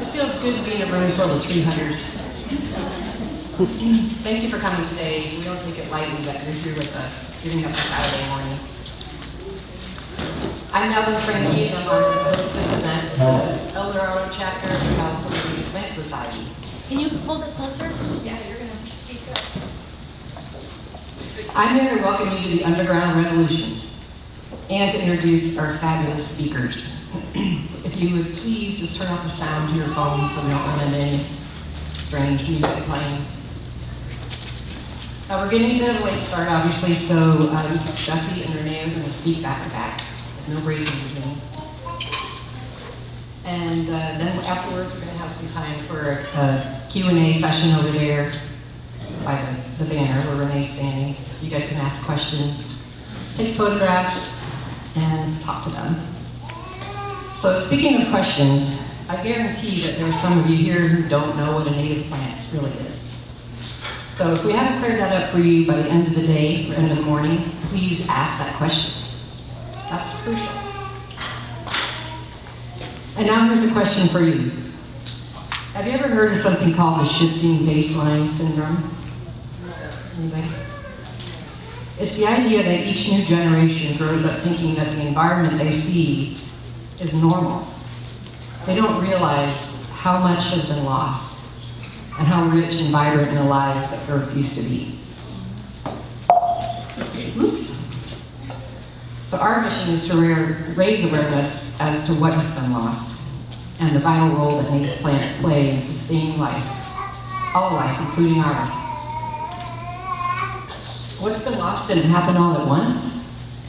It feels good to be in a room full of tree huggers. Thank you for coming today. We don't take it lightly that you're here with us, giving up a Saturday morning. I'm Melvin Frankie, and I'm honored to host this event for the El Dorado chapter of the California Plant Society. Can you hold it closer? Yeah, you're going to speak up. I'm here to welcome you to the Underground Revolution and to introduce our fabulous speakers. If you would please just turn off the sound to your phones so we don't run into any strange music playing. We're getting to a late start, obviously, so Jessie and Renee are going to speak back to back. No breaking between. And then afterwards, we're going to have some time for a Q&A session over there by the banner where Renee's standing. So you guys can ask questions, take photographs, and talk to them. So speaking of questions, I guarantee that there are some of you here who don't know what a native plant really is. So if we haven't cleared that up for you by the end of the day or end of the morning, please ask that question. That's crucial. And now here's a question for you. Have you ever heard of something called the shifting baseline syndrome? Anybody? It's the idea that each new generation grows up thinking that the environment they see is normal. They don't realize how much has been lost and how rich and vibrant and alive the earth used to be. Oops. So our mission is to raise awareness as to what has been lost and the vital role that native plants play in sustaining life, all life, including ours. What's been lost didn't happen all at once.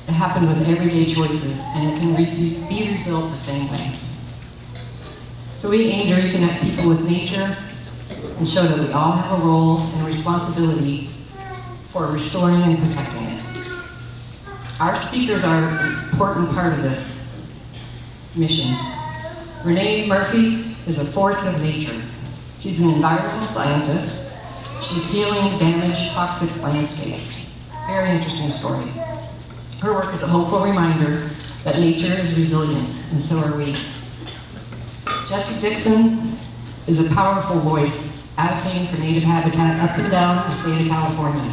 It happened with everyday choices, and it can be rebuilt the same way. So we aim to reconnect people with nature and show that we all have a role and a responsibility for restoring and protecting it. Our speakers are an important part of this mission. Renee Murphy is a force of nature. She's an environmental scientist. She's healing damaged, toxic landscapes. Very interesting story. Her work is a hopeful reminder that nature is resilient, and so are we. Dickson is a powerful voice advocating for native habitat up and down the state of California.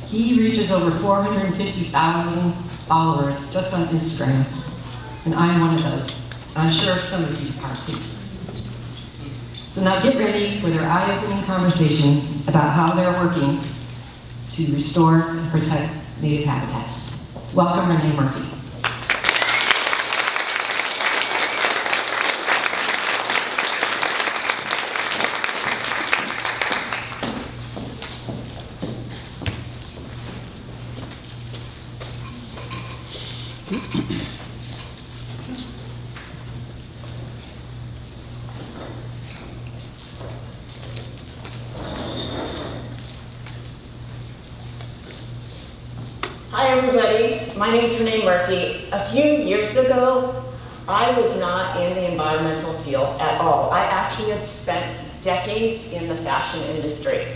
He reaches over 450,000 followers just on Instagram, and I'm one of those. I'm sure some of you are too. So now get ready for their eye-opening conversation about how they're working to restore and protect native habitat. Welcome, Renee Murphy. Hi everybody, my name is Renee Murphy. A few years ago, I was not in the environmental field at all. I actually had spent decades in the fashion industry.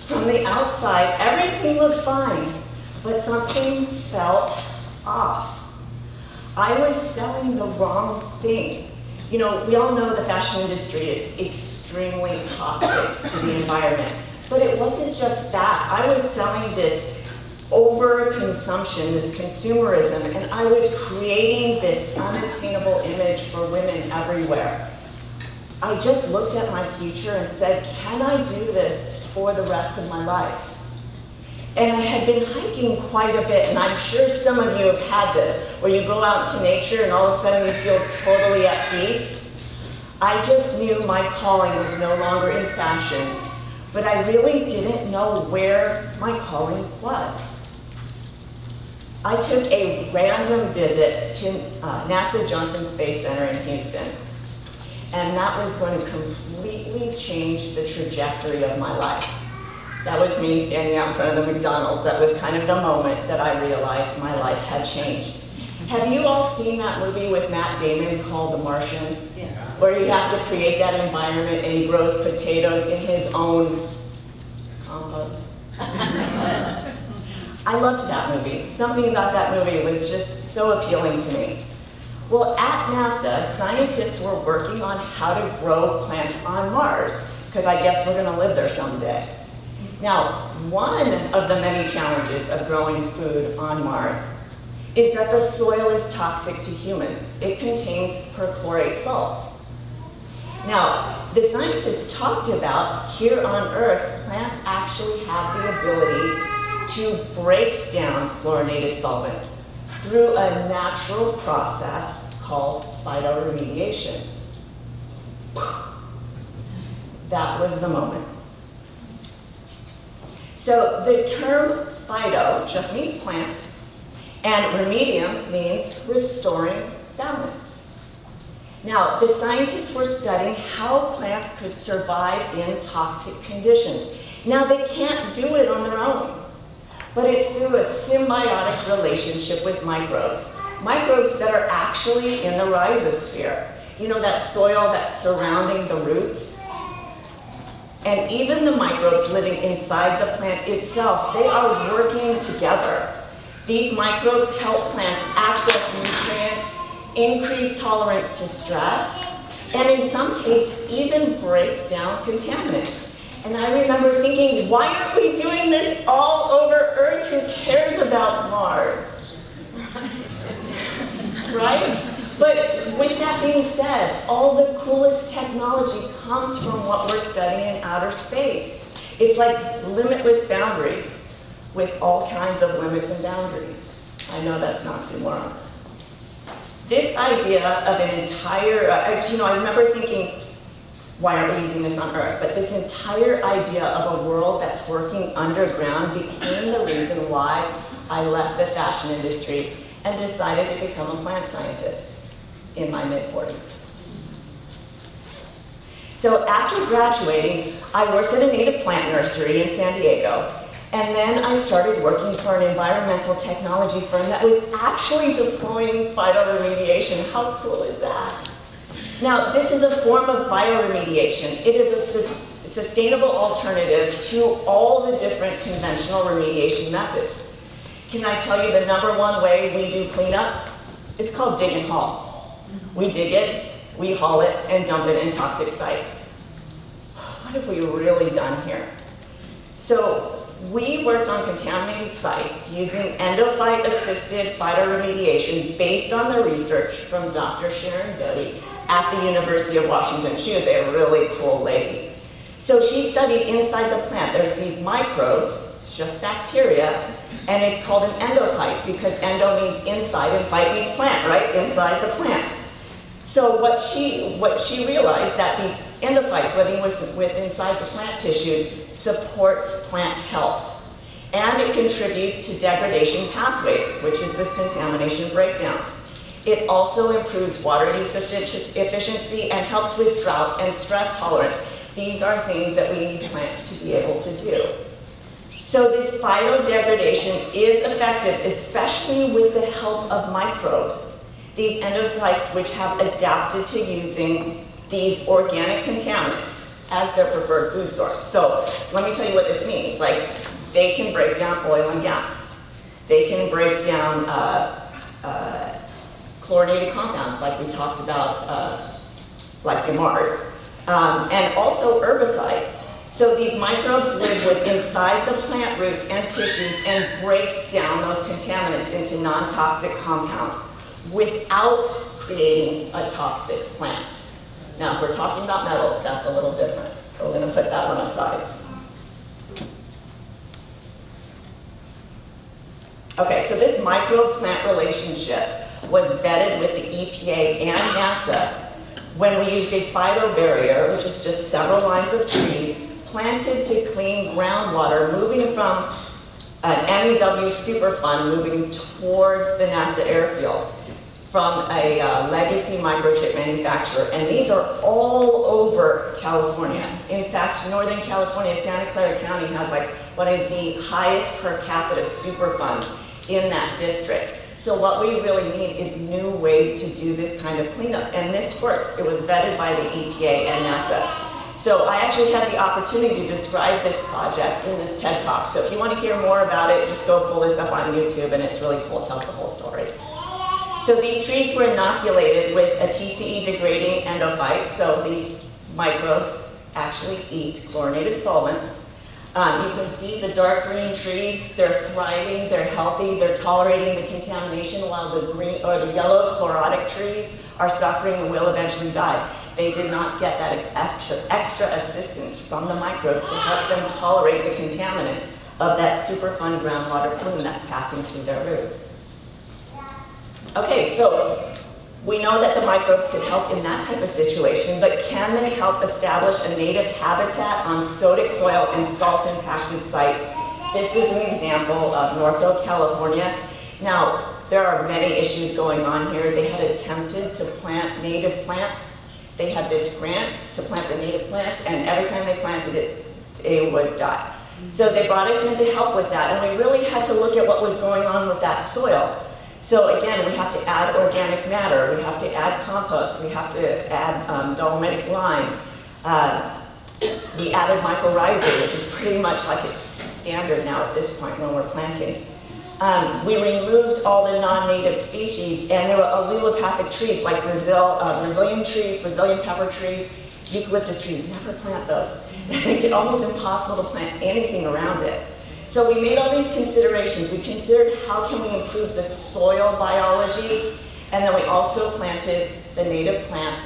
From the outside, everything looked fine, but something felt off. I was selling the wrong thing. You know, we all know the fashion industry is extremely toxic to the environment, but it wasn't just that. I was selling this overconsumption, this consumerism, and I was creating this unattainable image for women everywhere. I just looked at my future and said, can I do this for the rest of my life? And I had been hiking quite a bit, and I'm sure some of you have had this, where you go out to nature and all of a sudden you feel totally at peace. I just knew my calling was no longer in fashion, but I really didn't know where my calling was. I took a random visit to NASA Johnson Space Center in Houston, and that was going to completely change the trajectory of my life. That was me standing out in front of the McDonald's. That was kind of the moment that I realized my life had changed. Have you all seen that movie with Matt Damon called The Martian? Yeah. Where he has to create that environment and he grows potatoes in his own compost? I loved that movie. Something about that movie was just so appealing to me. Well, at NASA, scientists were working on how to grow plants on Mars, because I guess we're gonna live there someday. Now, one of the many challenges of growing food on Mars is that the soil is toxic to humans. It contains perchlorate salts. Now, the scientists talked about here on Earth, plants actually have the ability to break down chlorinated solvents through a natural process called phytoremediation. That was the moment. So the term phyto just means plant, and remedium means restoring balance. Now, the scientists were studying how plants could survive in toxic conditions. Now, they can't do it on their own, but it's through a symbiotic relationship with microbes. Microbes that are actually in the rhizosphere. You know, that soil that's surrounding the roots? And even the microbes living inside the plant itself, they are working together. These microbes help plants access nutrients, increase tolerance to stress, and in some cases, even break down contaminants. And I remember thinking, why aren't we doing this all over Earth? Who cares about Mars? Right? But with that being said, all the coolest technology comes from what we're studying in outer space. It's like limitless boundaries with all kinds of limits and boundaries. I know that's an oxymoron. This idea of an entire, I remember thinking, why aren't we using this on Earth? But this entire idea of a world that's working underground became the reason why I left the fashion industry and decided to become a plant scientist in my mid-40s. So after graduating, I worked at a native plant nursery in San Diego, and then I started working for an environmental technology firm that was actually deploying phytoremediation. How cool is that? Now, this is a form of bioremediation. It is a sustainable alternative to all the different conventional remediation methods. Can I tell you the number one way we do cleanup? It's called dig and haul. We dig it, we haul it, and dump it in toxic site. What have we really done here? So we worked on contaminated sites using endophyte-assisted phytoremediation based on the research from Dr. Sharon Doty at the University of Washington. She was a really cool lady. So she studied inside the plant. There's these microbes, it's just bacteria, and it's called an endophyte because endo means inside and phyte means plant, right? Inside the plant. So what she realized that these endophytes living with inside the plant tissues supports plant health. And it contributes to degradation pathways, which is this contamination breakdown. It also improves water use efficiency and helps with drought and stress tolerance. These are things that we need plants to be able to do. So this phytodegradation is effective, especially with the help of microbes. These endophytes which have adapted to using these organic contaminants as their preferred food source. So let me tell you what this means. Like, they can break down oil and gas. They can break down chlorinated compounds like we talked about, like in Mars, and also herbicides. So these microbes live inside the plant roots and tissues and break down those contaminants into non-toxic compounds without creating a toxic plant. Now, if we're talking about metals, that's a little different. We're going to put that one aside. Okay, so this microbe-plant relationship was vetted with the EPA and NASA when we used a phytobarrier, which is just several lines of trees, planted to clean groundwater, moving from an MEW Superfund moving towards the NASA airfield from a legacy microchip manufacturer. And these are all over California. In fact, Northern California, Santa Clara County has like one of the highest per capita Superfunds in that district. So what we really need is new ways to do this kind of cleanup. And this works. It was vetted by the EPA and NASA. So I actually had the opportunity to describe this project in this TED Talk. So if you want to hear more about it, just go pull this up on YouTube, and it's really cool. It tells the whole story. So these trees were inoculated with a TCE degrading endophyte, so these microbes actually eat chlorinated solvents. You can see the dark green trees, they're thriving, they're healthy, they're tolerating the contamination, while the green or the yellow chlorotic trees are suffering and will eventually die. They did not get that extra assistance from the microbes to help them tolerate the contaminants of that Superfund groundwater plume that's passing through their roots. Okay, so we know that the microbes could help in that type of situation, but can they help establish a native habitat on sodic soil and salt-impacted sites? This is an example of Norco, California. Now, there are many issues going on here. They had attempted to plant native plants. They had this grant to plant the native plants, and every time they planted it, it would die. So they brought us in to help with that, and we really had to look at what was going on with that soil. So again, we have to add organic matter, we have to add compost, we have to add dolomitic lime. We added mycorrhizae, which is pretty much like a standard now at this point when we're planting. We removed all the non-native species, and there were allelopathic trees like Brazilian trees, Brazilian pepper trees, eucalyptus trees. Never plant those. It makes it almost impossible to plant anything around it. So we made all these considerations. We considered how can we improve the soil biology, and then we also planted the native plants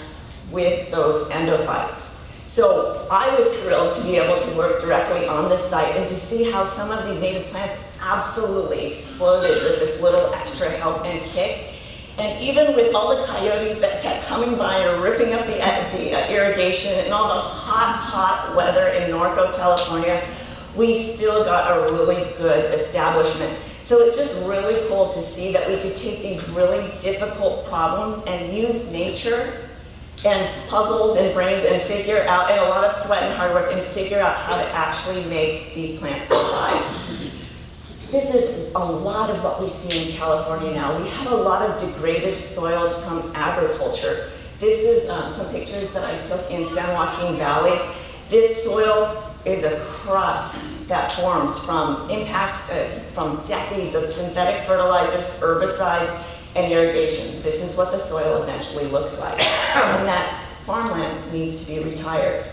with those endophytes. So I was thrilled to be able to work directly on this site and to see how some of these native plants absolutely exploded with this little extra help and kick. And even with all the coyotes that kept coming by and ripping up the irrigation and all the hot weather in Norco, California, we still got a really good establishment. So it's just really cool to see that we could take these really difficult problems and use nature and puzzles and brains and figure out, and a lot of sweat and hard work, and figure out how to actually make these plants survive. This is a lot of what we see in California now. We have a lot of degraded soils from agriculture. This is some pictures that I took in San Joaquin Valley. This soil is a crust that forms from impacts from decades of synthetic fertilizers, herbicides, and irrigation. This is what the soil eventually looks like. And that farmland needs to be retired.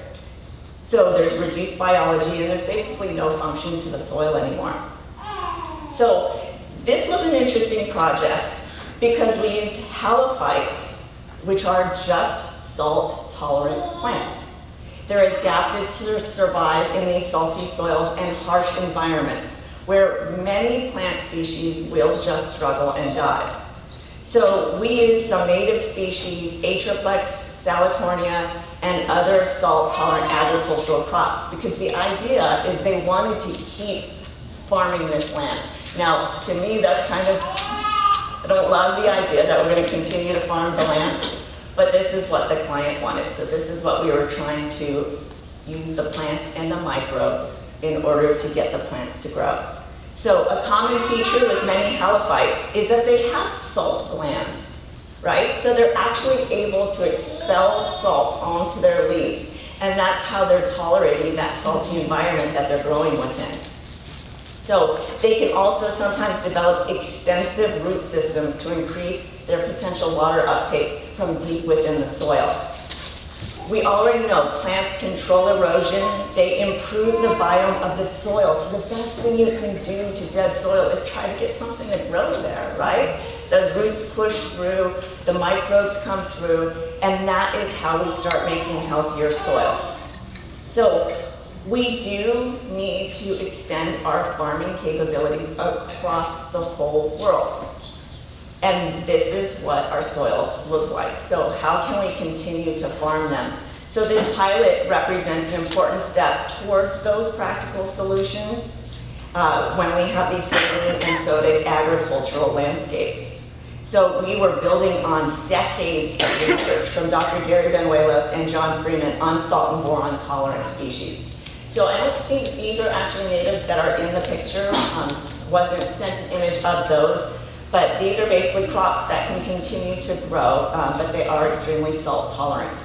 So there's reduced biology, and there's basically no function to the soil anymore. So this was an interesting project because we used halophytes, which are just salt-tolerant plants. They're adapted to survive in these salty soils and harsh environments where many plant species will just struggle and die. So we used some native species, Atriplex, Salicornia, and other salt-tolerant agricultural crops because the idea is they wanted to keep farming this land. Now, to me, that's kind of, I don't love the idea that we're going to continue to farm the land, but this is what the client wanted. So this is what we were trying to use the plants and the microbes in order to get the plants to grow. So a common feature with many halophytes is that they have salt glands, right? So they're actually able to expel salt onto their leaves, and that's how they're tolerating that salty environment that they're growing within. So they can also sometimes develop extensive root systems to increase their potential water uptake from deep within the soil. We already know plants control erosion, they improve the biome of the soil. So the best thing you can do to dead soil is try to get something to grow there, right? Those roots push through, the microbes come through, and that is how we start making healthier soil. So we do need to extend our farming capabilities across the whole world. And this is what our soils look like. So how can we continue to farm them? So this pilot represents an important step towards those practical solutions when we have these saline and sodic agricultural landscapes. So we were building on decades of research from Dr. Gary Benuelos and John Freeman on salt and boron tolerant species. So I don't think these are actually natives that are in the picture. Wasn't sent an image of those, but these are basically crops that can continue to grow, but they are extremely salt tolerant.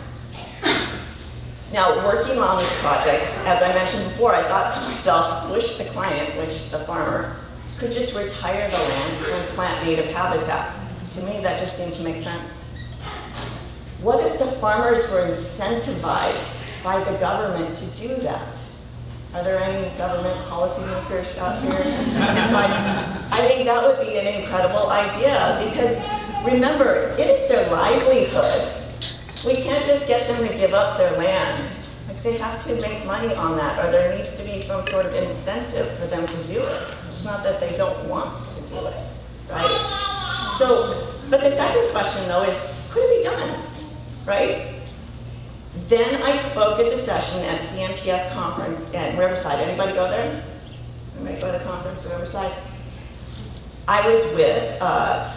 Now, working on this project, as I mentioned before, I thought to myself, wish the client, wish the farmer, could just retire the land and plant native habitat. To To me, that just seemed to make sense. What if the farmers were incentivized by the government to do that? Are there any government policymakers out here? I think that would be an incredible idea because remember, it is their livelihood. We can't just get them to give up their land. Like they have to make money on that, or there needs to be some sort of incentive for them to do it. It's not that they don't want to do it, right? So, but the second question though is, could it be done, right? Then I spoke at the session at CMPS conference at Riverside. Anybody go there? Anybody go to the conference at Riverside? I was with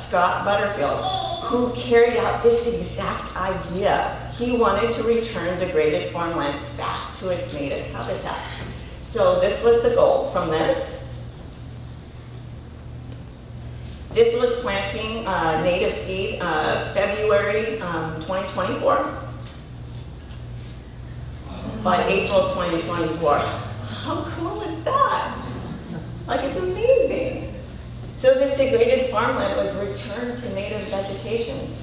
Scott Butterfield, who carried out this exact idea. He wanted to return degraded farmland back to its native habitat. So this was the goal from this. This was planting native seed February 2024. By April 2024. How cool is that? Like, it's amazing. So this degraded farmland was returned to native vegetation.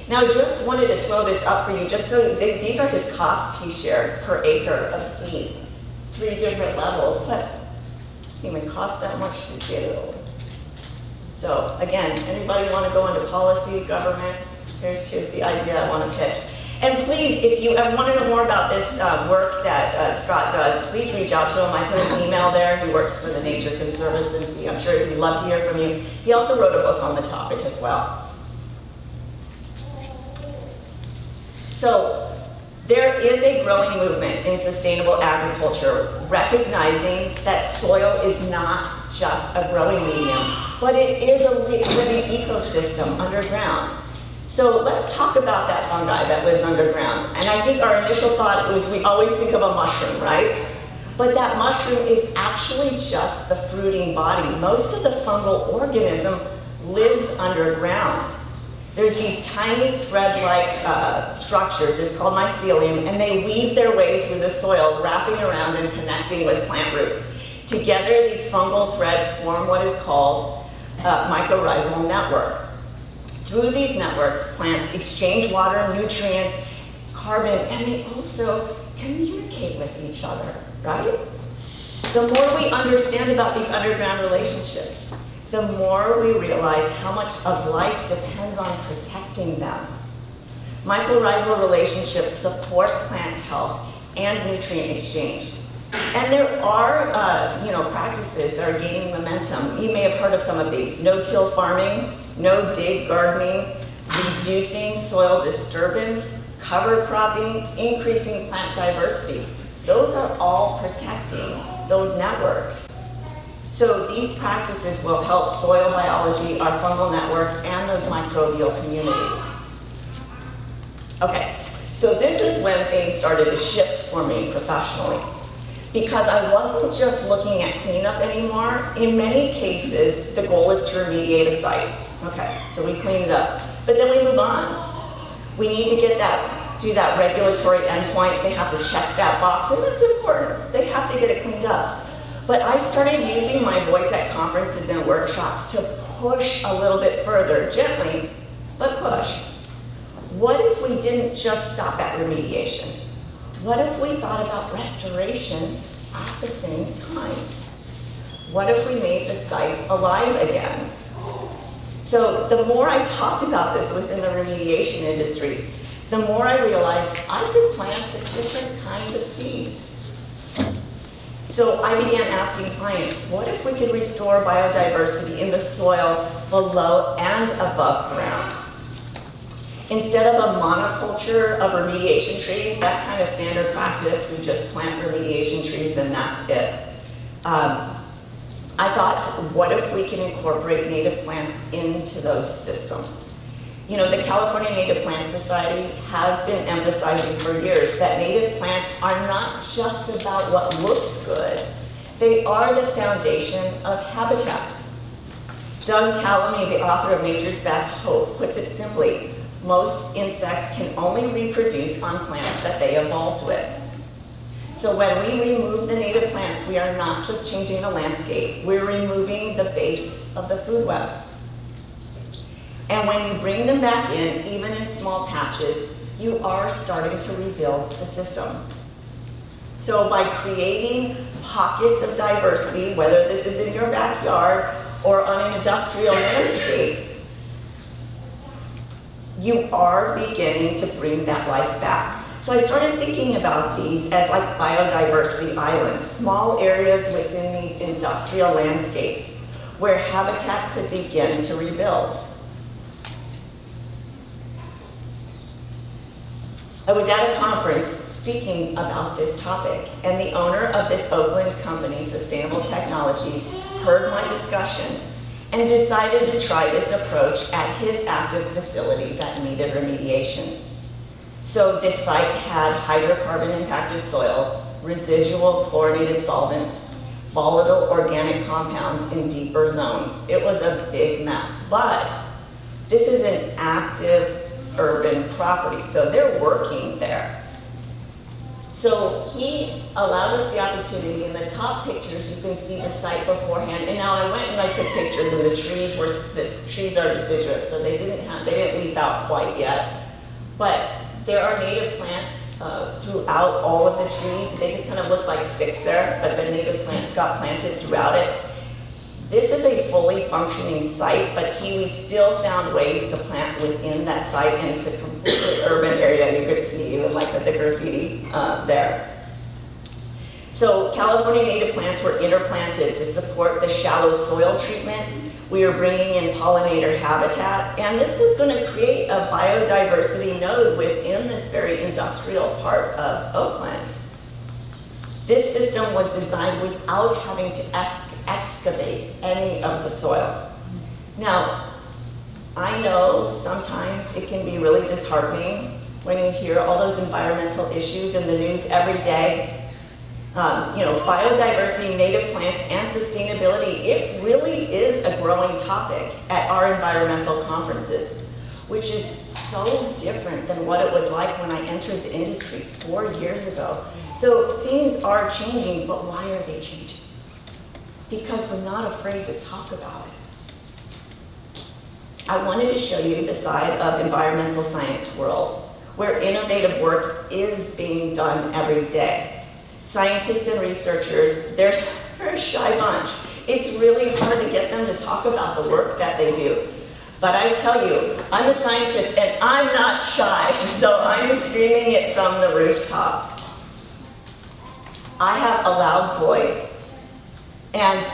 Now, just wanted to throw this up for you, just so these are his costs he shared per acre of seed. 3 different levels, but it doesn't even cost that much to do. So again, anybody want to go into policy, government? Here's the idea I want to pitch. And please, if you ever want to know more about this work that Scott does, please reach out to him. I put his email there. He works for the Nature Conservancy. I'm sure he'd love to hear from you. He also wrote a book on the topic as well. So there is a growing movement in sustainable agriculture, recognizing that soil is not just a growing medium, but it is a living ecosystem underground. So let's talk about that fungi that lives underground. And I think our initial thought was we always think of a mushroom, right? But that mushroom is actually just the fruiting body. Most of the fungal organism lives underground. There's these tiny thread-like structures, it's called mycelium, and they weave their way through the soil, wrapping around and connecting with plant roots. Together, these fungal threads form what is called a mycorrhizal network. Through these networks, plants exchange water, nutrients, carbon, and they also communicate with each other, right? The more we understand about these underground relationships, the more we realize how much of life depends on protecting them. Mycorrhizal relationships support plant health and nutrient exchange. And there are practices that are gaining momentum. You may have heard of some of these. No-till farming, no-dig gardening, reducing soil disturbance, cover cropping, increasing plant diversity. Those are all protecting those networks. So these practices will help soil biology, our fungal networks, and those microbial communities. Okay, so this is when things started to shift for me professionally. Because I wasn't just looking at cleanup anymore. In many cases, the goal is to remediate a site. Okay, so we clean it up. But then we move on. We need to get do that regulatory endpoint. They have to check that box, and that's important. They have to get it cleaned up. But I started using my voice at conferences and workshops to push a little bit further, gently, but push. What if we didn't just stop at remediation? What if we thought about restoration at the same time? What if we made the site alive again? So the more I talked about this within the remediation industry, the more I realized I could plant a different kind of seed. So I began asking clients, what if we could restore biodiversity in the soil below and above ground? Instead of a monoculture of remediation trees, that's kind of standard practice. We just plant remediation trees and that's it. I thought, what if we can incorporate native plants into those systems? You know, the California Native Plant Society has been emphasizing for years that native plants are not just about what looks good. They are the foundation of habitat. Doug Tallamy, the author of Nature's Best Hope, puts it simply, most insects can only reproduce on plants that they evolved with. So when we remove the native plants, we are not just changing the landscape, we're removing the base of the food web. And when you bring them back in, even in small patches, you are starting to rebuild the system. So by creating pockets of diversity, whether this is in your backyard or on an industrial landscape, you are beginning to bring that life back. So I started thinking about these as like biodiversity islands, small areas within these industrial landscapes where habitat could begin to rebuild. I was at a conference speaking about this topic, and the owner of this Oakland company, Sustainable Technologies, heard my discussion and decided to try this approach at his active facility that needed remediation. So this site had hydrocarbon-impacted soils, residual chlorinated solvents, volatile organic compounds in deeper zones. It was a big mess, but this is an active urban property, so they're working there. So he allowed us the opportunity. In the top pictures, you can see the site beforehand. And now I went and I took pictures, and the trees are deciduous, so they didn't leaf out quite yet. But there are native plants throughout all of the trees. They just kind of look like sticks there, but the native plants got planted throughout it. This is a fully functioning site, but we still found ways to plant within that site, and it's a completely urban area. You could see even like the graffiti there. So California native plants were interplanted to support the shallow soil treatment. We are bringing in pollinator habitat, and this was going to create a biodiversity node within this very industrial part of Oakland. This system was designed without having to excavate any of the soil. Now, I know sometimes it can be really disheartening when you hear all those environmental issues in the news every day. Biodiversity, native plants, and sustainability, it really is a growing topic at our environmental conferences, which is so different than what it was like when I entered the industry 4 years ago. So things are changing, but why are they changing? Because we're not afraid to talk about it. I wanted to show you the side of environmental science world, where innovative work is being done every day. Scientists and researchers, they're a shy bunch. It's really hard to get them to talk about the work that they do. But I tell you, I'm a scientist and I'm not shy, so I'm screaming it from the rooftops. I have a loud voice, and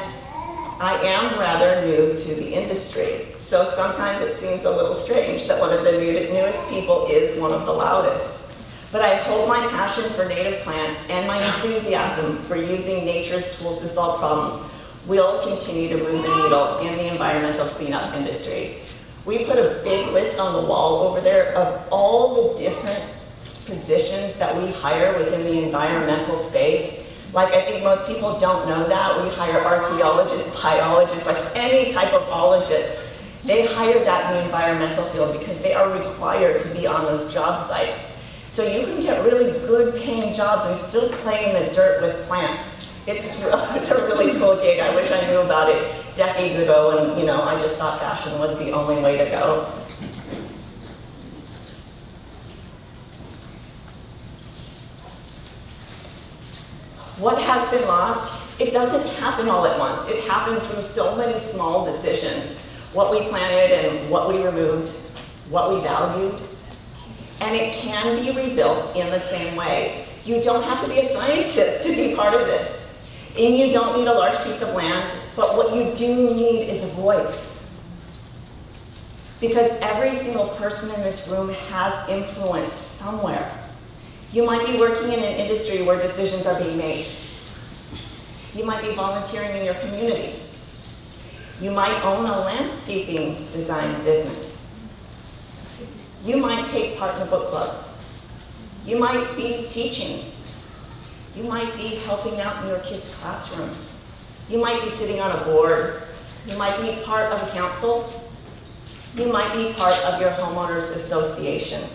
I am rather new to the industry. So sometimes it seems a little strange that one of the newest people is one of the loudest. But I hold my passion for native plants and my enthusiasm for using nature's tools to solve problems will continue to move the needle in the environmental cleanup industry. We put a big list on the wall over there of all the different positions that we hire within the environmental space. Like, I think most people don't know that. We hire archaeologists, biologists, like any type of biologist. They hire that in the environmental field because they are required to be on those job sites. So you can get really good paying jobs and still play in the dirt with plants. It's a really cool gig. I wish I knew about it decades ago, and I just thought fashion was the only way to go. What has been lost? It doesn't happen all at once. It happened through so many small decisions. What we planted and what we removed, what we valued. And it can be rebuilt in the same way. You don't have to be a scientist to be part of this. And you don't need a large piece of land, but what you do need is a voice. Because every single person in this room has influence somewhere. You might be working in an industry where decisions are being made. You might be volunteering in your community. You might own a landscaping design business. You might take part in a book club. You might be teaching. You might be helping out in your kids' classrooms. You might be sitting on a board. You might be part of a council. You might be part of your homeowners association.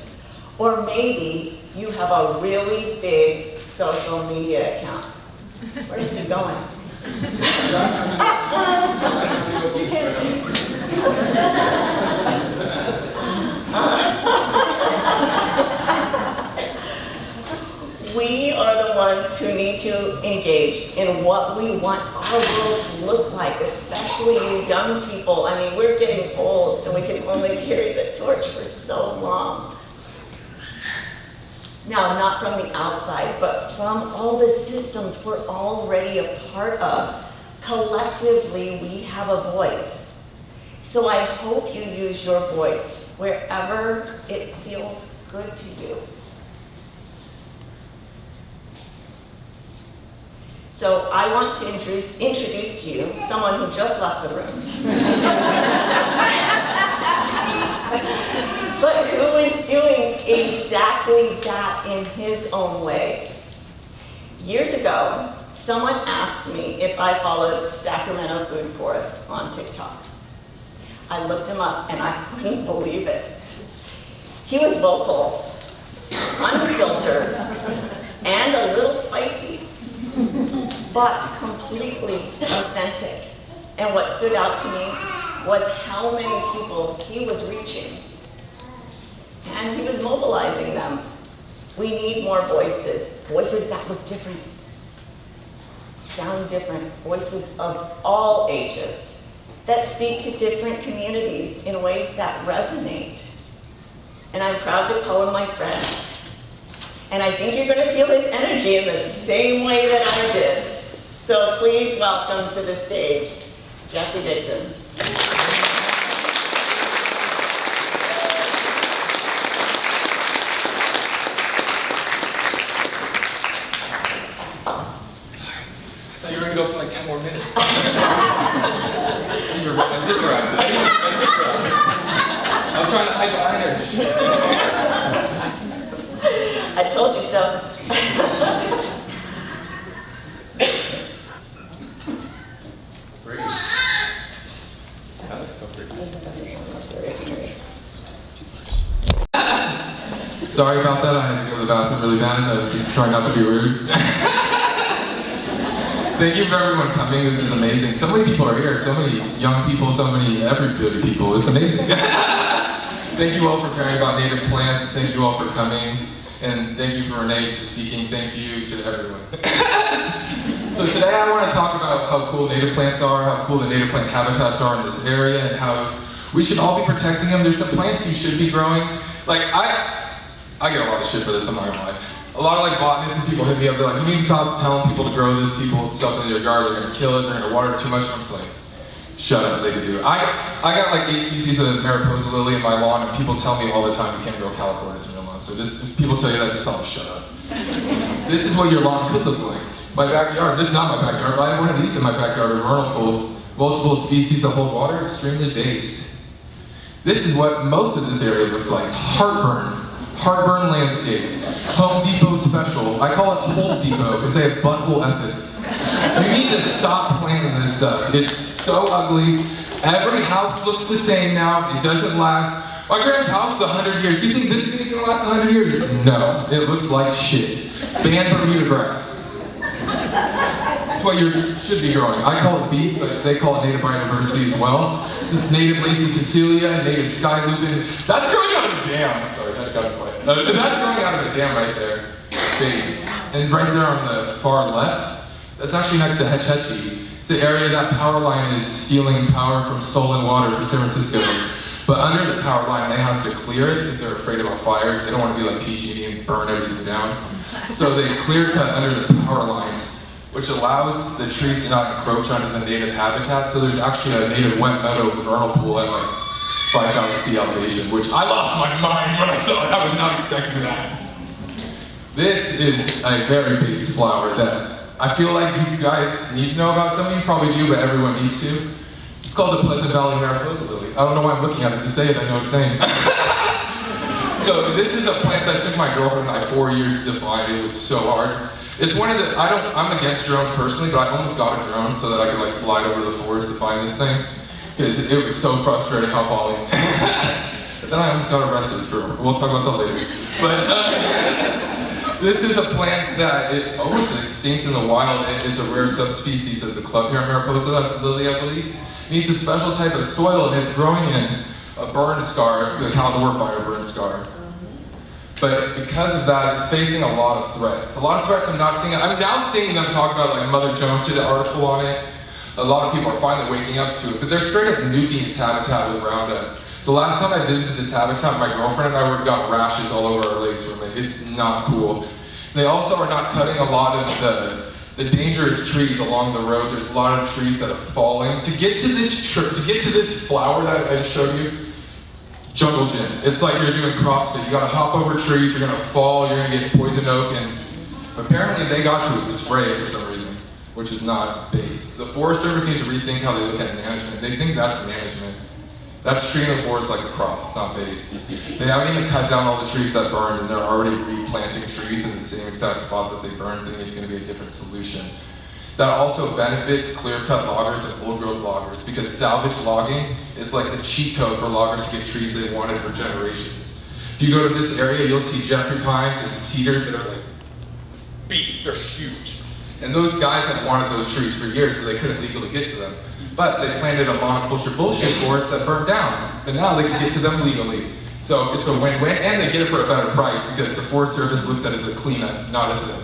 Or maybe you have a really big social media account. Where's he going? the ones who need to engage in what we want our world to look like, especially you young people. I mean, we're getting old and we can only carry the torch for so long. Now, not from the outside, but from all the systems we're already a part of. Collectively, we have a voice. So I hope you use your voice wherever it feels good to you. So I want to introduce to you someone who just left the room. But who is doing exactly that in his own way. Years ago, someone asked me if I followed Sacramento Food Forest on TikTok. I looked him up and I couldn't believe it. He was vocal, unfiltered, and a little spicy, but completely authentic. And what stood out to me was how many people he was reaching. And he was mobilizing them. We need more voices, voices that look different, sound different, voices of all ages, that speak to different communities in ways that resonate. And I'm proud to call him my friend. And I think you're going to feel his energy in the same way that I did. So please welcome to the stage, Jessie Dickson. I thought you were going to go for like 10 more minutes. I was trying to hide behind her. I told you so. Pretty. That looks so pretty. Sorry about that. I had to go to the bathroom really bad. I was just trying not to be rude. Thank you for everyone coming. This is amazing. So many people are here. So many young people. So many everybody people. It's amazing. Thank you all for caring about native plants. Thank you all for coming. And thank you for Renee for speaking. Thank you to everyone. So today I want to talk about how cool native plants are, how cool the native plant habitats are in this area, and how we should all be protecting them. There's some plants you should be growing. Like, I get a lot of shit for this, I'm not gonna lie. A lot of like botanists and people hit me up, they're like, you need to stop telling people to grow this, people stuff in their yard, they're gonna kill it, they're gonna water it too much, and I'm just like, shut up, they can do it. I got like 8 species of Mariposa lily in my lawn, and people tell me all the time you can't grow Californias in your lawn. So just, if people tell you that, just tell them shut up. This is what your lawn could look like. My backyard, this is not my backyard, but I have one of these in my backyard, a vernal pool, multiple species that hold water, extremely based. This is what most of this area looks like. Heartburn landscape. Home Depot special. I call it Hole Depot because they have butthole ethics. You need to stop planting this stuff. It's so ugly. Every house looks the same now. It doesn't last. My grandma's house is 100 years. Do you think this thing is going to last 100 years? No. It looks like shit. Ban Bermuda grass. That's what you should be growing. I call it beef, but they call it native biodiversity as well. This is native lacy cassilia, native sky lupin. That's growing out of a dam. Sorry, I got it quiet. That's growing out of a dam right there, based. And right there on the far left, that's actually next to Hetch Hetchy. It's an area that power line is stealing power from stolen water for San Francisco. But under the power line, they have to clear it because they're afraid about fires. They don't want to be like PG&E and burn everything down. So they clear cut under the power lines, which allows the trees to not encroach onto the native habitat. So there's actually a native wet meadow vernal pool at like 5,000 feet elevation, which I lost my mind when I saw it. I was not expecting that. This is a very based flower that I feel like you guys need to know about. Some of you probably do, but everyone needs to. It's called the Pleasant Valley Mariposa lily. I don't know why I'm looking at it to say it, I know its name. So this is a plant that took my girlfriend and I 4 years to find. It was so hard. It's one of the, I'm against drones personally, but I almost got a drone so that I could like fly over the forest to find this thing. Because it was so frustrating how Polly. Then I almost got arrested for, we'll talk about that later. But this is a plant that it almost extinct in the wild. It is a rare subspecies of the clubhair Mariposa lily, I believe. It needs a special type of soil and it's growing in a burn scar, the Caldor fire burn scar. But because of that, it's facing a lot of threats. A lot of threats I'm not seeing. I'm now seeing them talk about, like Mother Jones did an article on it. A lot of people are finally waking up to it, but they're straight up nuking its habitat with Roundup. The last time I visited this habitat, my girlfriend and I got rashes all over our legs from it. It's not cool. They also are not cutting a lot of the dangerous trees along the road. There's a lot of trees that are falling. To get to this flower that I just showed you, jungle gym. It's like you're doing CrossFit. You gotta hop over trees, you're gonna fall, you're gonna get poison oak, and apparently they got to it to spray it for some reason, which is not based. The Forest Service needs to rethink how they look at management. They think that's management. That's treating the forest like a crop, it's not based. They haven't even cut down all the trees that burned, and they're already replanting trees in the same exact spot that they burned, thinking it's gonna be a different solution. That also benefits clear-cut loggers and old-growth loggers, because salvage logging is like the cheat code for loggers to get trees they wanted for generations. If you go to this area, you'll see Jeffrey pines and cedars that are like beef, they're huge. And those guys had wanted those trees for years, but they couldn't legally get to them. But they planted a monoculture bullshit forest that burned down, but now they can get to them legally. So it's a win-win, and they get it for a better price because the Forest Service looks at it as a cleanup, not as an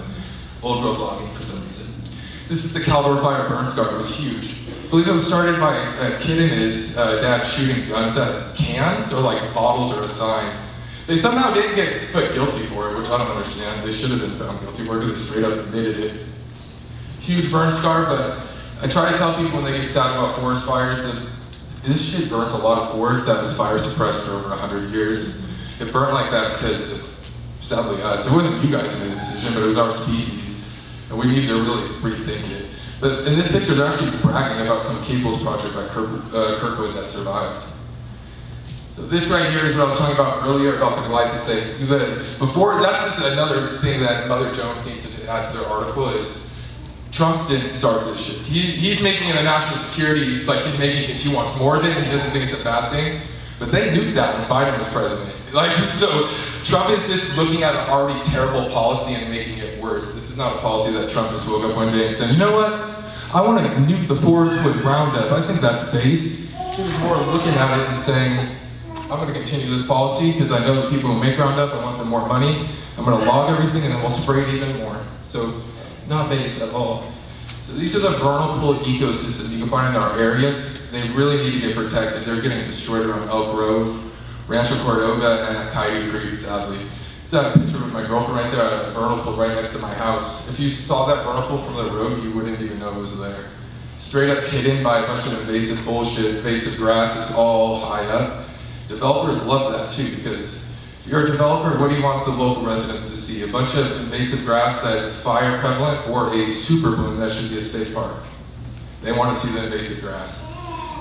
old-growth logging for some reason. This is the Caldor Fire burn scar. It was huge. I believe it was started by a kid and his dad shooting guns at cans or like bottles or a sign. They somehow didn't get put guilty for it, which I don't understand. They should have been found guilty for it because they straight up admitted it. Huge burn scar, but I try to tell people when they get sad about forest fires that this shit burnt a lot of forest that was fire suppressed for over 100 years. It burnt like that because of, sadly, us. It wasn't you guys who made the decision, but it was our species. And we need to really rethink it. But in this picture, they're actually bragging about some cables project by Kirkwood that survived. So this right here is what I was talking about earlier about the glyphosate. That's just another thing that Mother Jones needs to add to their article is Trump didn't start this shit. He's making it a national security, like he's making it because he wants more of it and he doesn't think it's a bad thing. But they knew that when Biden was president. So Trump is just looking at an already terrible policy and making it worse. This is not a policy that Trump just woke up one day and said, you know what? I want to nuke the forest with Roundup. I think that's based. He was more looking at it and saying, I'm going to continue this policy because I know the people who make Roundup, I want them more money. I'm going to log everything and then we'll spray it even more. So not based at all. So these are the vernal pool ecosystems you can find in our areas. They really need to get protected. They're getting destroyed around Elk Grove, Rancho Cordova, and Coyote Creek, sadly. Is that a picture of my girlfriend right there at a vernal pool right next to my house? If you saw that vernal pool from the road, you wouldn't even know it was there. Straight up hidden by a bunch of invasive bullshit, invasive grass, it's all high up. Developers love that too, because if you're a developer, what do you want the local residents to see? A bunch of invasive grass that is fire prevalent, or a super bloom that should be a state park? They want to see the invasive grass.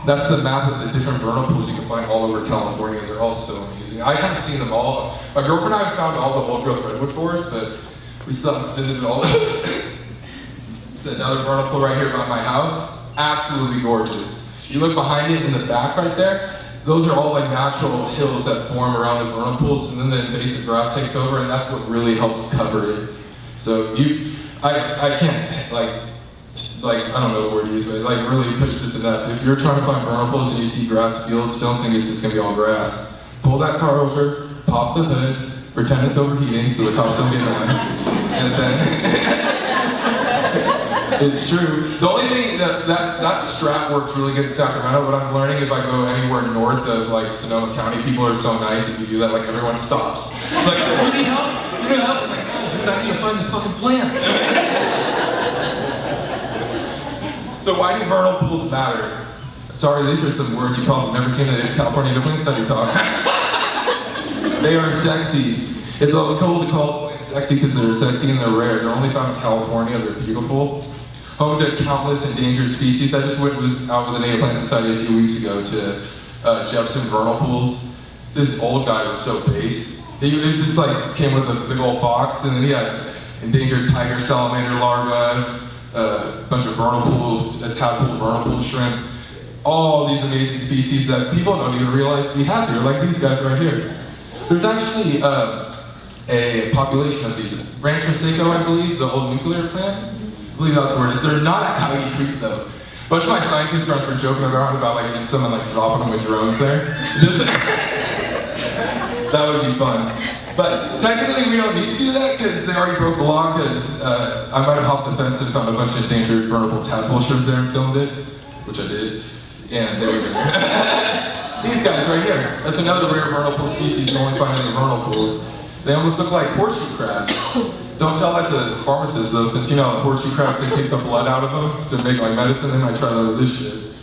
That's the map of the different vernal pools you can find all over California. They're all so amazing. I haven't seen them all. My girlfriend and I have found all the old growth redwood forests, but we still haven't visited all those. It's another vernal pool right here by my house. Absolutely gorgeous. You look behind it in the back right there, those are all like natural hills that form around the vernal pools, and then the invasive grass takes over, and that's what really helps cover it. So I can't I don't know the word to use, but really push this enough. If you're trying to find vernal pools and you see grass fields, don't think it's just gonna be all grass. Pull that car over, pop the hood, pretend it's overheating so the cops don't get mad, and then it's true. The only thing that strat works really good in Sacramento. What I'm learning, if I go anywhere north of like Sonoma County, people are so nice. If you do that, like everyone stops. Like, you need help? You need help? I'm like, God, dude, I need to find this fucking plant. So why do vernal pools matter? Sorry, these are some words you've probably never seen in California Plant Study talk. They are sexy. It's all cool to call plants sexy because they're sexy and they're rare. They're only found in California. They're beautiful. Home to countless endangered species. I just was out with the Native Plant Society a few weeks ago to Jefferson vernal pools. This old guy was so based. He just like came with a big old box, and then he had endangered tiger salamander larvae, a bunch of vernal pools, a tadpole vernal pool shrimp, all these amazing species that people don't even realize we have here, like these guys right here. There's actually a population of these. Rancho Seco, I believe, the old nuclear plant. I believe that's where it is. They're not at Coyote Creek though. A bunch of my scientist friends were joking around about like getting someone like dropping them with drones there. That would be fun. But technically we don't need to do that because they already broke the law because I might have hopped the fence and found a bunch of endangered vulnerable tadpole shrimp there and filmed it, which I did, and they were there. These guys right here, that's another rare vernal species you only find in the vernal pools. They almost look like horseshoe crabs. Don't tell that to pharmacists though, since you know horseshoe crabs, they take the blood out of them to make like medicine, they might try to this shit.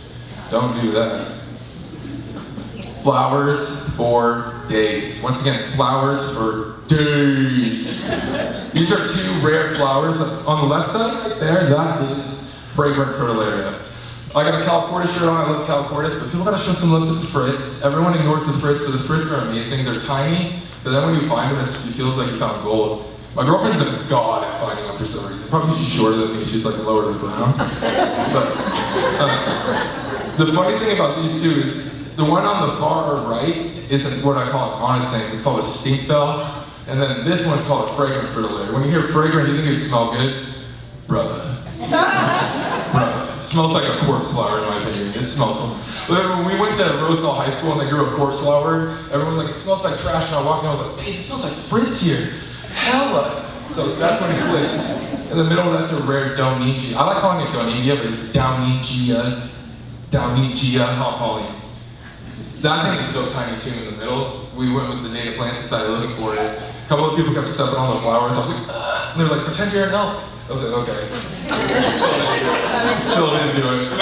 Don't do that. Flowers for days. Once again, flowers for days. These are two rare flowers. On the left side, right there, that is fragrant fritillaria. I got a California shirt on, I love Californis, but people gotta show some love to the Fritz. Everyone ignores the Fritz, but the Fritz are amazing. They're tiny, but then when you find them, it feels like you found gold. My girlfriend's a god at finding them for some reason. Probably she's shorter than me, she's like lower to the ground. But the funny thing about these two is, the one on the far right isn't what I call an honest name. It's called a stink bell. And then this one's called a fragrant fritillaria. When you hear fragrant, you think it smell good? Brother. Brother. It smells like a corpse flower in my opinion. It smells so. But when we went to Roseville High School and they grew a corpse flower, everyone was like, it smells like trash. And I walked in, I was like, hey, it smells like Fritz here. Hella. So that's when it clicked. In the middle, that's a rare Donigia. I like calling it Donigia, but it's Downigia. Downigia, how I'm calling it. That thing is so tiny too in the middle. We went with the Native Plant Society looking for it. A couple of people kept stepping on the flowers. I was like, and they were like, pretend you're an elk. I was like, okay. Still didn't do it.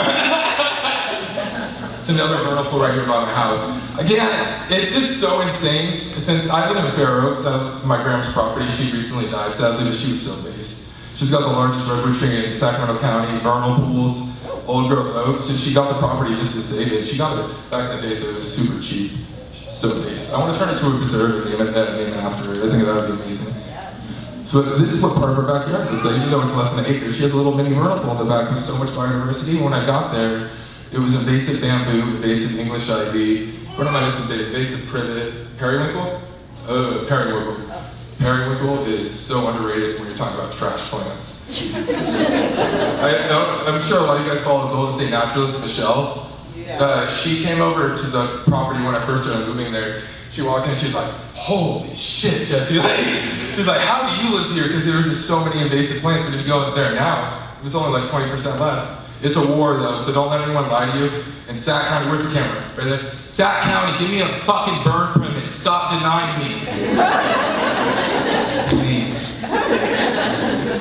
It's another vernal pool right here by my house. Again, it's just so insane. Since I live in Fair Oaks, that was my grandma's property. She recently died, sadly, but she was so based. She's got the largest redwood tree in Sacramento County, vernal pools, old growth oaks, and she got the property just to save it. She got it back in the day, so it was super cheap. So nice. I want to turn it to a preserve and name it after her. I think that would be amazing. So this is what part of her backyard looks like. Even though it's less than an acre, she has a little mini vernal pool in the back with so much biodiversity. When I got there, it was invasive bamboo, invasive English ivy, what am I missing? Invasive privet, periwinkle? Periwinkle. Periwinkle is so underrated when you're talking about trash plants. I'm sure a lot of you guys follow the Golden State naturalist, Michelle. She came over to the property when I first started moving there. She walked in, she's like, holy shit, Jessie. She's like, how do you live here? Because there was just so many invasive plants, but if you go there now, there's only like 20% left. It's a war though, so don't let anyone lie to you. And Sac County, where's the camera? Right there? Sac County, give me a fucking burn permit. Stop denying me. Please.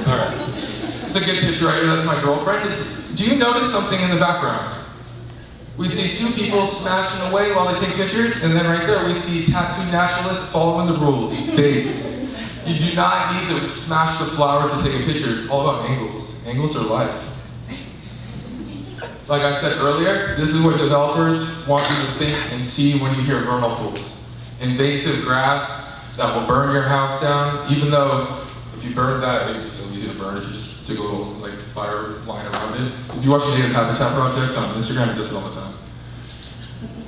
All right. It's a good picture right here, that's my girlfriend. Do you notice something in the background? We see two people smashing away while they take pictures, and then right there we see tattooed naturalists following the rules. Base. You do not need to smash the flowers to take a picture, it's all about angles. Angles are life. Like I said earlier, this is what developers want you to think and see when you hear vernal pools. Invasive grass that will burn your house down, even though if you burn that, it would be so easy to burn if you just took a little like fire line around it. If you watch the Native Habitat Project on Instagram, it does it all the time.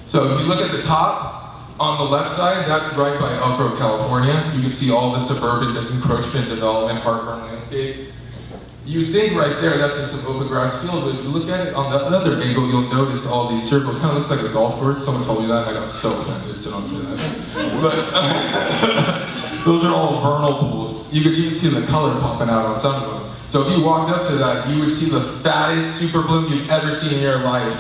So if you look at the top, on the left side, that's right by Elk Grove, California. You can see all the suburban encroachment development, heartburn landscape. You'd think right there, that's just an open grass field, but if you look at it on the other angle, you'll notice all these circles. Kind of looks like a golf course. Someone told me that, and I got so offended, so don't say that. But those are all vernal pools. You could even see the color popping out on some of them. So if you walked up to that, you would see the fattest super bloom you've ever seen in your life.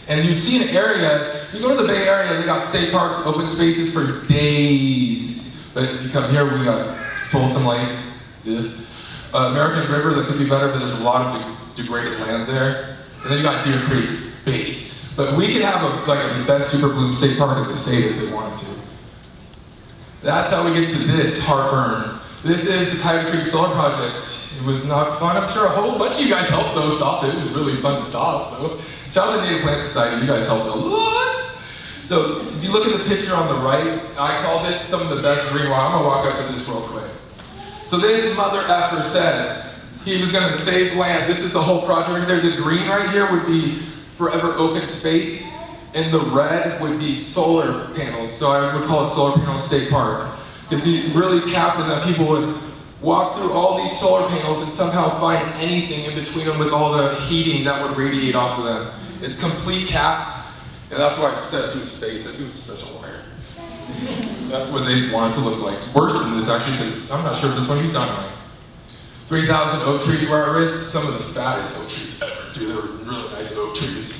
And you'd see an area, you go to the Bay Area, they got state parks, open spaces for days. But if you come here, we got Folsom Lake, American River, that could be better, but there's a lot of degraded land there. And then you got Deer Creek, based. But we could have the best super bloom state park in the state if they wanted to. That's how we get to this heartburn. This is the Coyote Creek Solar Project. It was not fun. I'm sure a whole bunch of you guys helped though stop it. It was really fun to stop though. Shout out to Native Plant Society, you guys helped a lot. So if you look at the picture on the right, I call this some of the best green water. I'm gonna walk up to this real quick. So this mother effer said he was gonna save land. This is the whole project right there. The green right here would be forever open space, and the red would be solar panels. So I would call it Solar Panel State Park. Because he really capped that people would walk through all these solar panels and somehow find anything in between them with all the heating that would radiate off of them. It's complete cap, and that's why I said it to his face. That dude was such a liar. That's what they want it to look like. Worse than this, actually, because I'm not sure if this one he's done right. 3,000 oak trees were at risk. Some of the fattest oak trees ever, dude. They were really nice oak trees.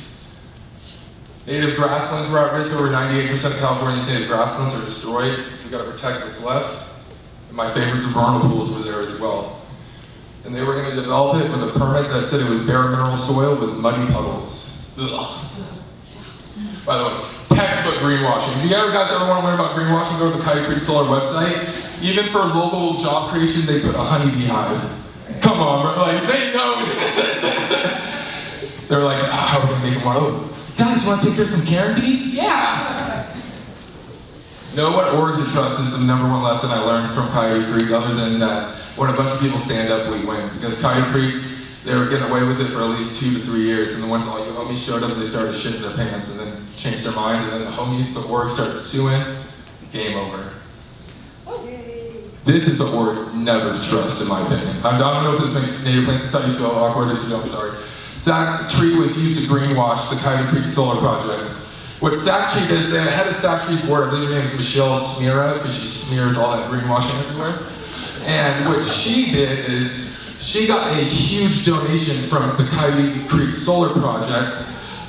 Native grasslands were at risk. Over 98% of California's native grasslands are destroyed. We've got to protect what's left. And my favorite Dorado pools were there as well. And they were going to develop it with a permit that said it was bare mineral soil with muddy puddles. Ugh. By the way, textbook greenwashing. If you guys ever want to learn about greenwashing, go to the Coyote Creek Solar website. Even for local job creation, they put a honeybee hive. Come on, bro. Like, they know. They're like, how are we going to make them more? Oh, guys, want to take care of some Karen bees? Yeah. Know what orgs to trust is the #1 lesson I learned from Coyote Creek, other than that when a bunch of people stand up, we win. Because Coyote Creek, they were getting away with it for at least 2 to 3 years, and then once all you homies showed up, they started shitting their pants and then changed their mind, and then the homies, the org, started suing. Game over. This is an org never to trust, in my opinion. I don't know if this makes Native Plant Society feel awkward. If you don't, I'm sorry. Sac Tree was used to greenwash the Coyote Creek Solar Project. What Sac Tree does, the head of Sac Tree's board, I believe her name is Michelle Smira, because she smears all that greenwashing everywhere. And what she did is, she got a huge donation from the Coyote Creek Solar Project,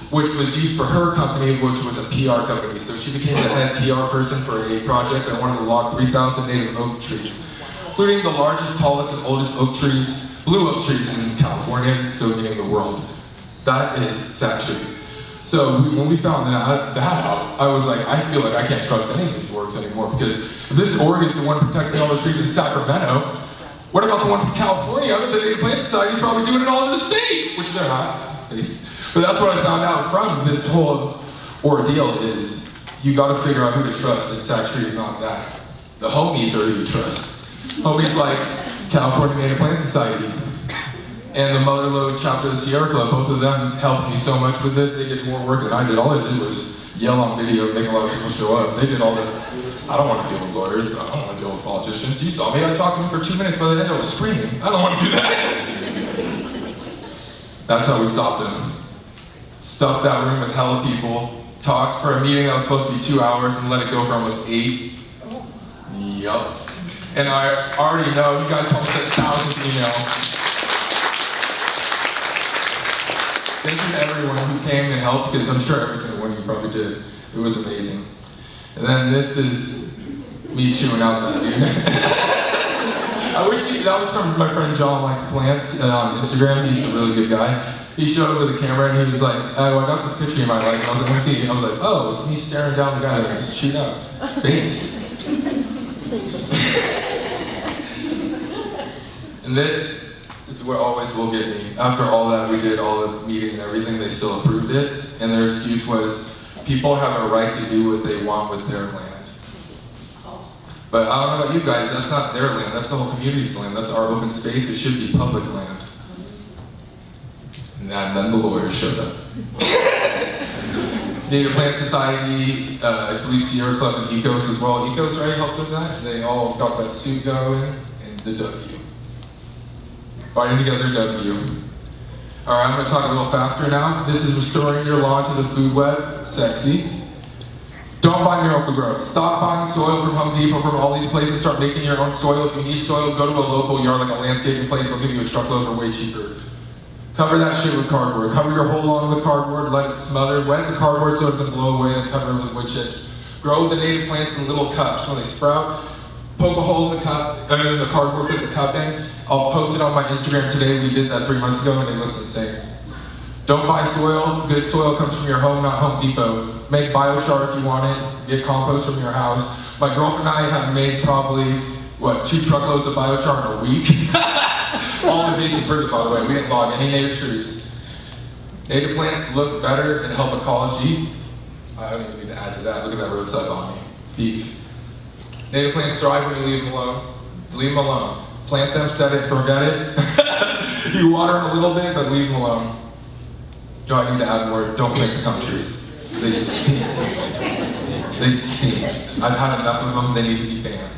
which was used for her company, which was a PR company. So she became the head PR person for a project that wanted to log 3,000 native oak trees, including the largest, tallest, and oldest oak trees, blue oak trees in California, so meaning the world. That is Sac Tree. So when we found that out, I was like, I feel like I can't trust any of these orgs anymore, because if this org is the one protecting all the trees in Sacramento, what about the one from California? I bet the Native Plant Society is probably doing it all in the state, which they're not. But that's what I found out from this whole ordeal is you got to figure out who to trust, and Sac Tree is not that. The homies are who you trust. Homies like California Native Plant Society and the Mother Lode chapter of the Sierra Club. Both of them helped me so much with this. They did more work than I did. All I did was yell on video, make a lot of people show up. They did all the, I don't want to deal with lawyers, I don't want to deal with politicians. You saw me, I talked to them for 2 minutes, by the end I was screaming. I don't want to do that. That's how we stopped them. Stuffed that room with hella people, talked for a meeting that was supposed to be 2 hours and let it go for almost 8. Yup. And I already know, you guys probably sent thousands of emails. Thank you to everyone who came and helped, because I'm sure every single one of you probably did. It was amazing. And then this is me chewing out that dude. I wish that was from my friend John Likes Plants on Instagram. He's a really good guy. He showed up with a camera and he was like, oh, I got this picture you might like. I was like, let me see. And I was like, oh, it's me staring down the guy that I just chewed out. Thanks. And then, this is what always will get me. After all that, we did all the meeting and everything, they still approved it. And their excuse was, people have a right to do what they want with their land. But I don't know about you guys, that's not their land, that's the whole community's land. That's our open space, it should be public land. And then the lawyers showed up. Native Plant Society, I believe Sierra Club and Ecos as well. Ecos already helped with that. They all got that suit going, and the W. Fighting together, W. All right, I'm gonna talk a little faster now. This is restoring your lawn to the food web. Sexy. Don't buy Miracle-Gro. Stop buying soil from Home Depot, from all these places. Start making your own soil. If you need soil, go to a local yard, like a landscaping place. They'll give you a truckload for way cheaper. Cover that shit with cardboard. Cover your whole lawn with cardboard. Let it smother. Wet the cardboard so it doesn't blow away, and cover it with wood chips. Grow the native plants in little cups. When they sprout, poke a hole in the cup, and then the cardboard, put the cup in. I'll post it on my Instagram today. We did that 3 months ago, and it looks insane. Don't buy soil. Good soil comes from your home, not Home Depot. Make biochar if you want it. Get compost from your house. My girlfriend and I have made probably, 2 truckloads of biochar in a week? All invasive birds, by the way. We didn't log any native trees. Native plants look better and help ecology. I don't even need to add to that. Look at that roadside bombing. Beef. Native plants thrive when you leave them alone. Leave them alone. Plant them, set it, forget it. You water them a little bit, but leave them alone. No, I need to add more. Don't plant the gum trees. They stink. They stink. I've had enough of them. They need to be banned.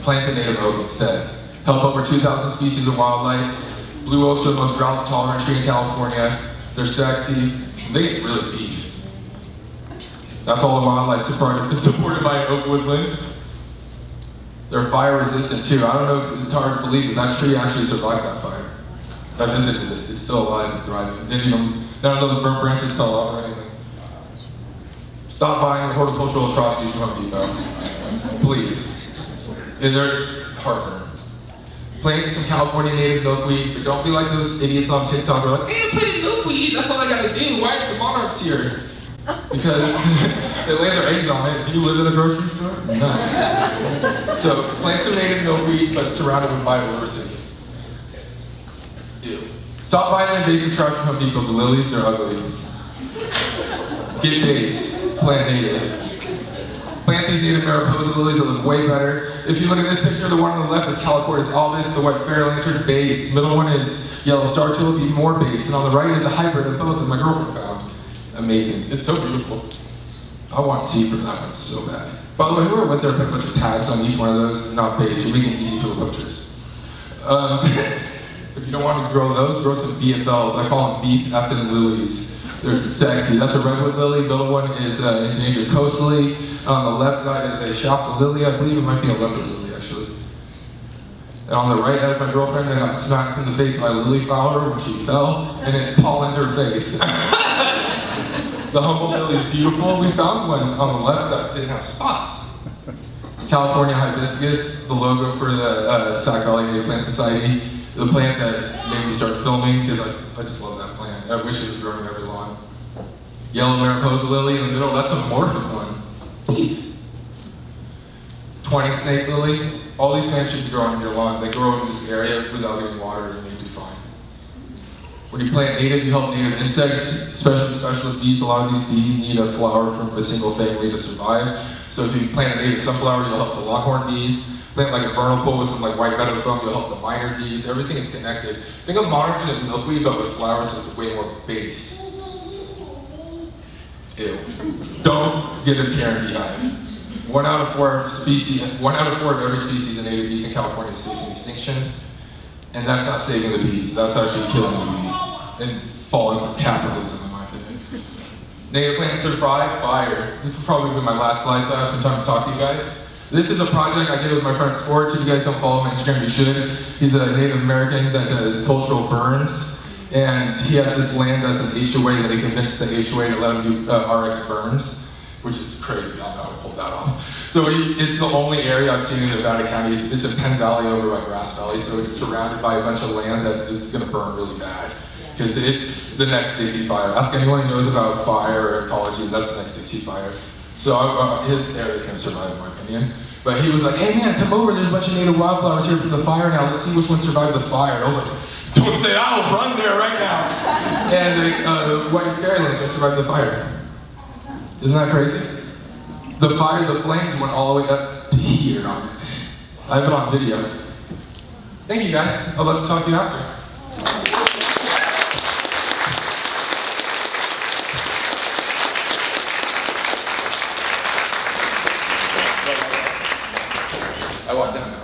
Plant a native oak instead. Help over 2,000 species of wildlife. Blue oaks are the most drought-tolerant tree in California. They're sexy. They get really beef. That's all the wildlife supported by an oak woodland. They're fire resistant too. I don't know if it's hard to believe, but that tree actually survived that fire. I visited it. It's still alive and thriving. None of those burnt branches fell off or anything. Stop buying horticultural atrocities from Home Depot. Please. And they're heartburn. Plant some California native milkweed, but don't be like those idiots on TikTok who are like, hey, I planted milkweed, that's all I gotta do, why are the monarchs here? Because they lay their eggs on it. Do you live in a grocery store? No. So plant some native milkweed, but surround it with biodiversity. Ew. Stop buying the invasive trash from Home Depot. The lilies, they're ugly. Get based. Plant native. Plant these native Mariposa lilies that look way better. If you look at this picture, the one on the left with Calicoris albus, the white fairy lantern, based. The middle one is yellow star tulip, even more based. And on the right is a hybrid of both that my girlfriend found. Amazing. It's so beautiful. I want seed from that one so bad. By the way, whoever went there and put a bunch of tags on each one of those, not based. You're making it easy for the poachers. If you don't want to grow those, grow some BFLs. I call them beef effing lilies. They're sexy. That's a redwood lily. The middle one is endangered coastally. On the left side is a Shasta lily. I believe it might be a leopard lily, actually. And on the right, that's my girlfriend that got smacked in the face by a lily flower when she fell, and it pollened her face. The humble lily is beautiful. We found one on the left that didn't have spots. California hibiscus, the logo for the Sac Valley Native Plant Society. The plant that made me start filming, because I just love that plant. I wish it was growing in every lawn. Yellow Mariposa lily in the middle, that's a morphic one. 20 snake lily. All these plants should be growing in your lawn. They grow in this area without getting watered and they do fine. When you plant native, you help native insects, especially specialist bees. A lot of these bees need a flower from a single family to survive. So if you plant a native sunflower, you'll help the longhorn bees. Plant like a vernal pool with some like white meadow foam, you'll help the minor bees. Everything is connected. Think of monarchs and milkweed, but with flowers, so it's way more based. Ew. Don't get a Karen beehive. One out of four of every species of native bees in California is facing extinction. And that's not saving the bees, that's actually killing the bees. And falling from capitalism, in my opinion. Native plants certified, fire. This will probably be my last slide, so I have some time to talk to you guys. This is a project I did with my friend Sports. If you guys don't follow him on Instagram, you should. He's a Native American that does cultural burns. And he has this land that's an HOA that he convinced the HOA to let him do RX burns, which is crazy. I don't know how to pull that off. So it's the only area I've seen in Nevada County. It's in Penn Valley over by Grass Valley, so it's surrounded by a bunch of land that is going to burn really bad. Because it's the next Dixie Fire. Ask anyone who knows about fire or ecology, that's the next Dixie Fire. So his area is going to survive, in my opinion. But he was like, hey man, come over, there's a bunch of native wildflowers here from the fire now, let's see which one survived the fire. And I was like, don't say that, I'll run there right now. And the white fairy lantern survived the fire. Isn't that crazy? The fire, the flames went all the way up to here. I have it on video. Thank you guys, I'd love to talk to you after. I walked down.